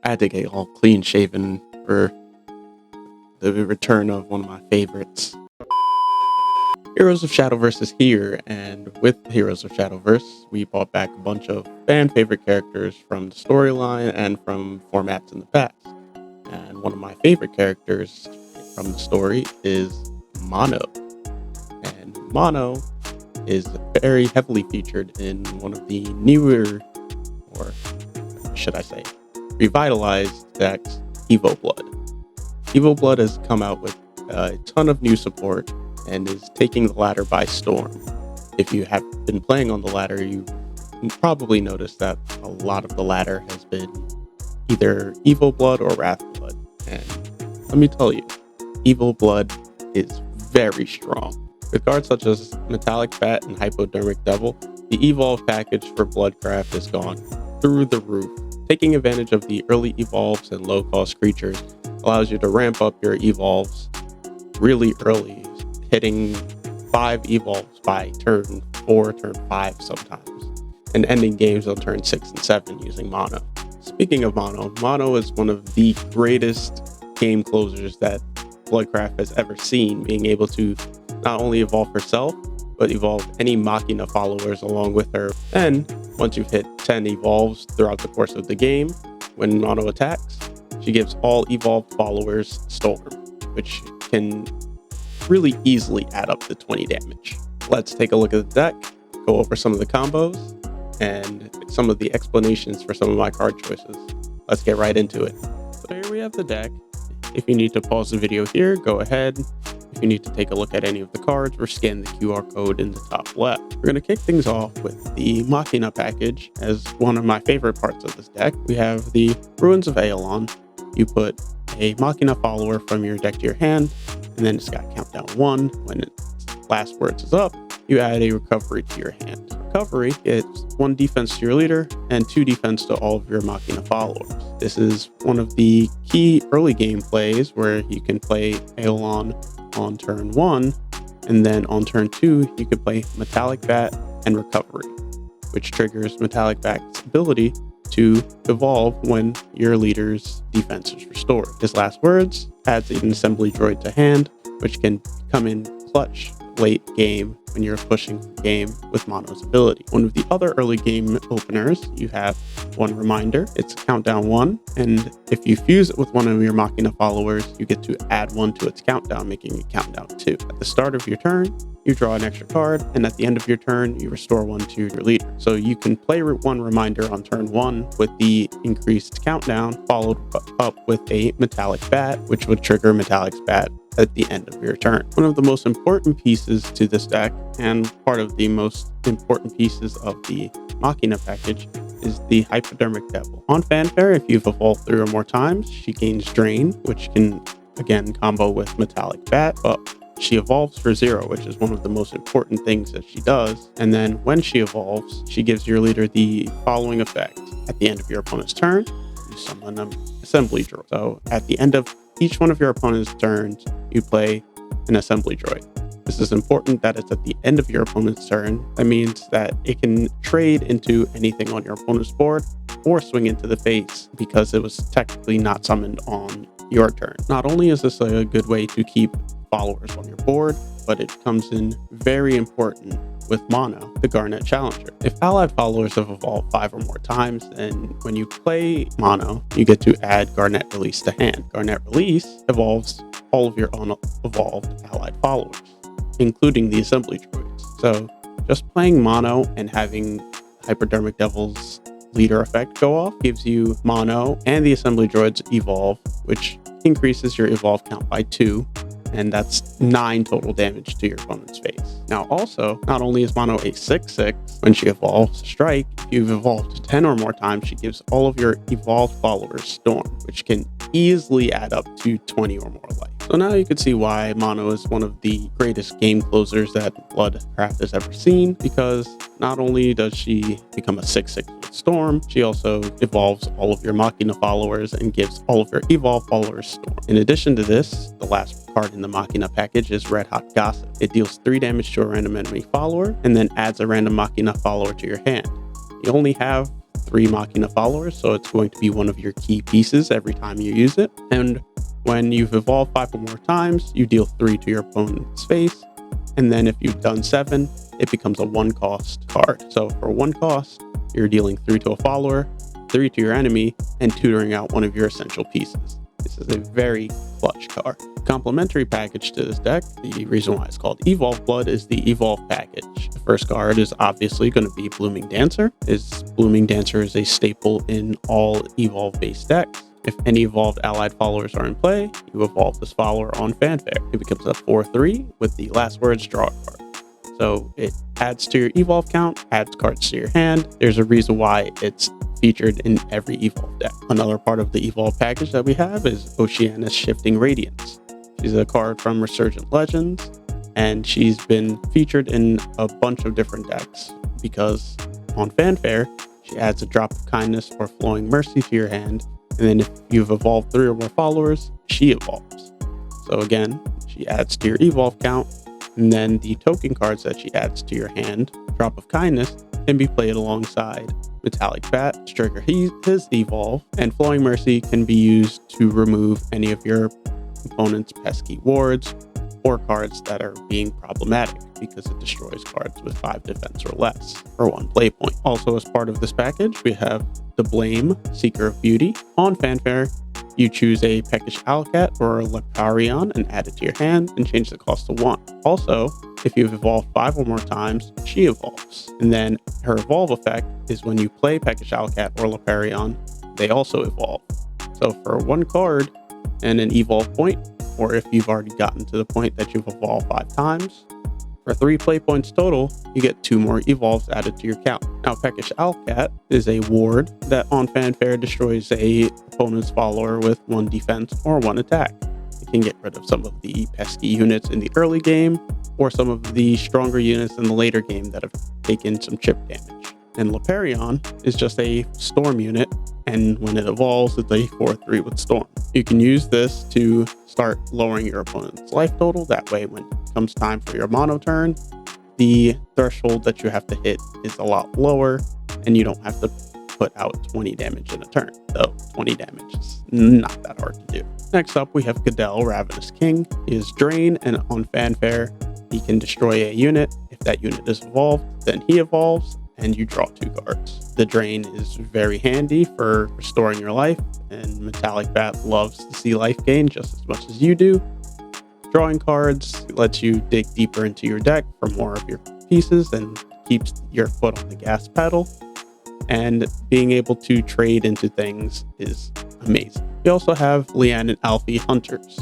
I had to get all clean shaven for the return of one of my favorites. Heroes of Shadowverse is here, and with Heroes of Shadowverse, we brought back a bunch of fan favorite characters from the storyline and from formats in the past. And one of my favorite characters from the story is Mono. And Mono is very heavily featured in one of the newer, or should I say, revitalized decks, Evo Blood. Evo Blood has come out with a ton of new support and is taking the ladder by storm. If you have been playing on the ladder, you probably noticed that a lot of the ladder has been either Evo Blood or Wrath Blood. And let me tell you, Evo Blood is very strong. With cards such as Metallic Bat and Hypodermic Devil, the Evolve package for Bloodcraft has gone through the roof. Taking advantage of the early evolves and low-cost creatures allows you to ramp up your evolves really early, hitting 5 evolves by turn 4, turn 5 sometimes, and ending games on turn 6 and 7 using Mono. Speaking of Mono, Mono is one of the greatest game closers that Bloodcraft has ever seen, being able to not only evolve herself, but evolve any Machina followers along with her. Then, once you've hit 10 evolves throughout the course of the game, when Mono attacks, she gives all evolved followers Storm, which can really easily add up to 20 damage. Let's take a look at the deck, go over some of the combos, and some of the explanations for some of my card choices. Let's get right into it. So here we have the deck. If you need to pause the video here, go ahead. If you need to take a look at any of the cards or scan the QR code in the top left. We're going to kick things off with the Machina package as one of my favorite parts of this deck. We have the Ruins of Aeolon. You put a Machina follower from your deck to your hand, and then it's got countdown 1. When its last words is up, you add a recovery to your hand. Recovery gets 1 defense to your leader and 2 defense to all of your Machina followers. This is one of the key early game plays where you can play Aeolon on turn 1, and then on turn 2 you can play Metallic Bat and Recovery, which triggers Metallic Bat's ability to evolve when your leader's defense is restored. His last words adds an assembly droid to hand, which can come in clutch late game when you're pushing the game with Mono's ability. One of the other early game openers, you have one reminder. It's countdown 1, and if you fuse it with one of your Machina followers, you get to add 1 to its countdown, making it countdown 2. At the start of your turn, you draw an extra card, and at the end of your turn, you restore 1 to your leader. So you can play 1 reminder on turn 1 with the increased countdown, followed up with a Metallic Bat, which would trigger Metallic's Bat at the end of your turn. One of the most important pieces to this deck, and part of the most important pieces of the Machina package, is the Hypodermic Devil. On Fanfare, if you've evolved 3 or more times, she gains Drain, which can again combo with Metallic Bat, but she evolves for 0, which is one of the most important things that she does. And then when she evolves, she gives your leader the following effect. At the end of your opponent's turn, you summon an assembly droid. So at the end of each one of your opponent's turns, you play an assembly droid. This is important that it's at the end of your opponent's turn. That means that it can trade into anything on your opponent's board or swing into the face because it was technically not summoned on your turn. Not only is this a good way to keep followers on your board, but it comes in very important with Mono, the Garnet Challenger. If allied followers have evolved 5 or more times, then when you play Mono, you get to add Garnet Release to hand. Garnet Release evolves all of your unevolved allied followers, including the assembly droids. So just playing Mono and having Hypodermic Devil's leader effect go off gives you Mono and the assembly droids evolve, which increases your evolve count by 2. And that's 9 total damage to your opponent's face. Now also, not only is Mono a 6/6, when she evolves Strike, if you've evolved 10 or more times, she gives all of your evolved followers Storm, which can easily add up to 20 or more life. So now you can see why Mono is one of the greatest game closers that Bloodcraft has ever seen, because not only does she become a 6/6 with Storm, she also evolves all of your Machina followers and gives all of your evolved followers Storm. In addition to this, the last card in the Machina package is Red Hot Gossip. It deals 3 damage to a random enemy follower and then adds a random Machina follower to your hand. You only have 3 Machina followers, so it's going to be one of your key pieces every time you use it. And when you've evolved 5 or more times, you deal 3 to your opponent's face. And then if you've done 7, it becomes a 1-cost card. So for 1 cost, you're dealing 3 to a follower, 3 to your enemy, and tutoring out one of your essential pieces. This is a very clutch card. Complementary package to this deck, the reason why it's called Evolve Blood, is the Evolve package. The first card is obviously going to be Blooming Dancer. Blooming Dancer is a staple in all Evolve-based decks. If any evolved allied followers are in play, you evolve this follower on Fanfare. It becomes a 4/3 with the last words draw a card. So it adds to your evolve count, adds cards to your hand. There's a reason why it's featured in every evolve deck. Another part of the evolve package that we have is Oceanus Shifting Radiance. She's a card from Resurgent Legends, and she's been featured in a bunch of different decks because on Fanfare, she adds a Drop of Kindness or Flowing Mercy to your hand, and then if you've evolved 3 or more followers, she evolves. So again, she adds to your evolve count, and then the token cards that she adds to your hand, Drop of Kindness, can be played alongside Metallic Bat to trigger his evolve, and Flowing Mercy can be used to remove any of your opponent's pesky wards or cards that are being problematic because it destroys cards with 5 defense or less for 1 play point. Also, as part of this package, we have the Blame, Seeker of Beauty. On Fanfare, you choose a Peckish Owlcat or a Leparion and add it to your hand and change the cost to 1. Also, if you've evolved 5 or more times, she evolves. And then her evolve effect is when you play Peckish Owlcat or Leparion, they also evolve. So for 1 card and an evolve point, or if you've already gotten to the point that you've evolved 5 times, for 3 play points total, you get 2 more evolves added to your count. Now, Peckish Owlcat is a ward that on Fanfare destroys a opponent's follower with 1 defense or 1 attack. It can get rid of some of the pesky units in the early game, or some of the stronger units in the later game that have taken some chip damage. And Leparion is just a storm unit, and when it evolves, it's a 4/3 with storm. You can use this to start lowering your opponent's life total. That way, when it comes time for your mono turn, the threshold that you have to hit is a lot lower, and you don't have to put out 20 damage in a turn, though 20 damage is not that hard to do. Next up, we have Goodell, Ravenous King. He is Drain, and on Fanfare, he can destroy a unit. If that unit is evolved, then he evolves, and you draw 2 cards. The Drain is very handy for restoring your life, and Metallic Bat loves to see life gain just as much as you do. Drawing cards lets you dig deeper into your deck for more of your pieces and keeps your foot on the gas pedal. And being able to trade into things is amazing. We also have Lian and Alfie Hunters.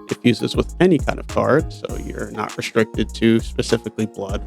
It fuses with any kind of card, so you're not restricted to specifically Blood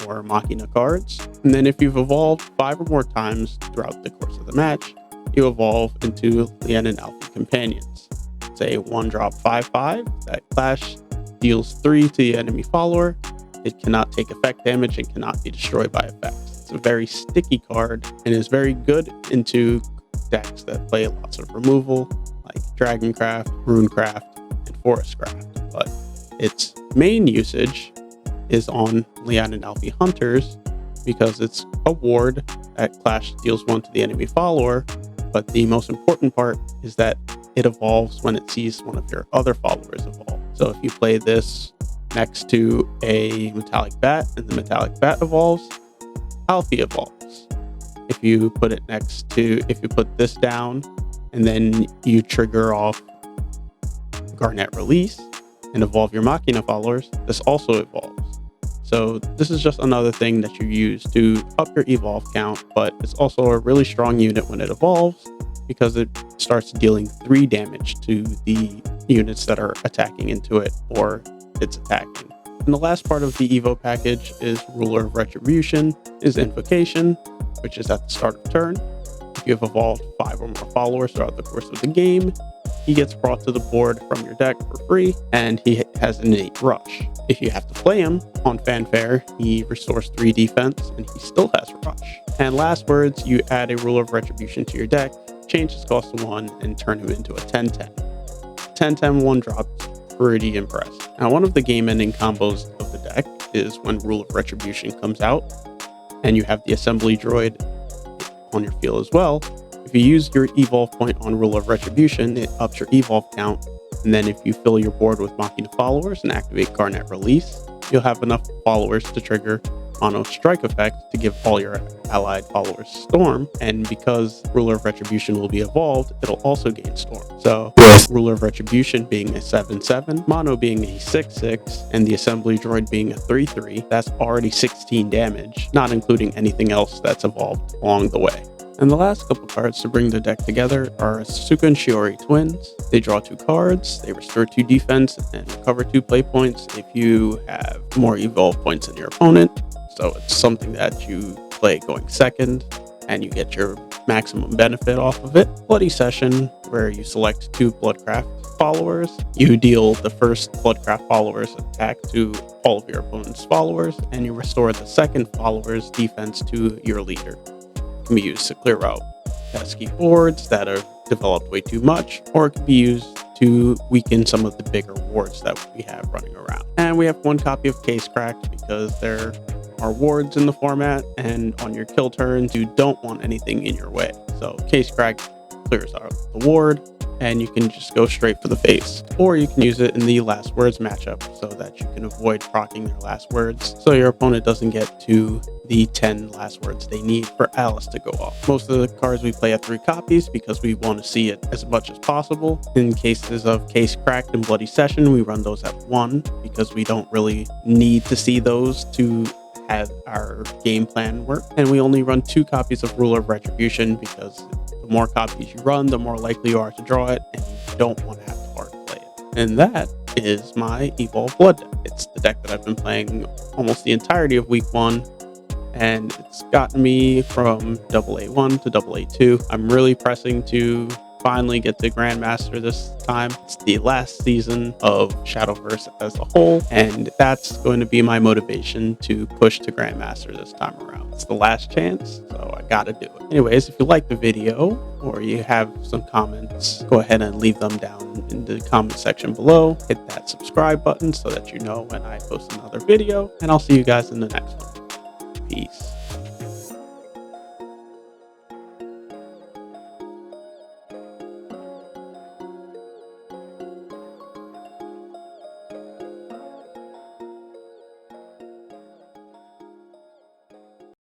or Machina cards. And then if you've evolved 5 or more times throughout the course of the match, you evolve into Lian and Alfie Companions. It's a 1-drop 5/5 that clash deals 3 to the enemy follower. It cannot take effect damage and cannot be destroyed by effects. It's a very sticky card and is very good into decks that play lots of removal, like Dragoncraft, Runecraft, and Forestcraft. But its main usage is on Lian and Alfie Hunters because it's a ward that clash deals 1 to the enemy follower, but the most important part is that it evolves when it sees one of your other followers evolve. So if you play this next to a Metallic Bat and the Metallic Bat evolves, Alfie evolves. If you put this down and then you trigger off Garnet Release and evolve your Machina followers, this also evolves. So this is just another thing that you use to up your evolve count, but it's also a really strong unit when it evolves because it starts dealing 3 damage to the units that are attacking into it or it's attacking. And the last part of the Evo package is Ruler of Retribution, is Invocation, which is at the start of turn. If you have evolved 5 or more followers throughout the course of the game, he gets brought to the board from your deck for free, and he has innate rush. If you have to play him on Fanfare, he restores 3 defense, and he still has rush. And last words, you add a Ruler of Retribution to your deck, change his cost to 1, and turn him into a 10/10. 10/10 1-drop, pretty impressive. Now, one of the game-ending combos of the deck is when Rule of Retribution comes out, and you have the Assembly Droid on your field as well. If you use your evolve point on Ruler of Retribution, it ups your evolve count. And then if you fill your board with Machina followers and activate Garnet Release, you'll have enough followers to trigger Mono Strike effect to give all your allied followers Storm. And because Ruler of Retribution will be evolved, it'll also gain Storm. So Ruler of Retribution being a 7/7, Mono being a 6/6, and the Assembly Droid being a 3/3, that's already 16 damage, not including anything else that's evolved along the way. And the last couple cards to bring the deck together are Asuka and Shiori twins. They draw 2 cards, they restore 2 defense, and recover 2 play points if you have more evolve points than your opponent. So it's something that you play going second, and you get your maximum benefit off of it. Bloody Session, where you select 2 Bloodcraft followers. You deal the first Bloodcraft follower's attack to all of your opponent's followers, and you restore the second follower's defense to your leader. Can be used to clear out pesky boards that are developed way too much, or it can be used to weaken some of the bigger wards that we have running around. And we have 1 copy of Case Cracked because there are wards in the format, and on your kill turns you don't want anything in your way. So Case Cracked clears out the ward, and you can just go straight for the face. Or you can use it in the last words matchup so that you can avoid proccing their last words, so your opponent doesn't get to the 10 last words they need for Alice to go off. Most of the cards we play at 3 copies because we want to see it as much as possible. In cases of Case Cracked and Bloody Session, we run those at 1 because we don't really need to see those to have our game plan work. And we only run 2 copies of Ruler of Retribution because the more copies you run, the more likely you are to draw it, and you don't want to have to hard play it. And that is my Evolve Blood deck. It's the deck that I've been playing almost the entirety of week 1, and it's gotten me from AA1 to AA2. I'm really pressing to finally get to Grandmaster this time. It's the last season of Shadowverse as a whole, and that's going to be my motivation to push to Grandmaster this time around. It's the last chance, so I gotta do it. Anyways, if you like the video or you have some comments, go ahead and leave them down in the comment section below. Hit that subscribe button so that you know when I post another video, and I'll see you guys in the next one. Peace.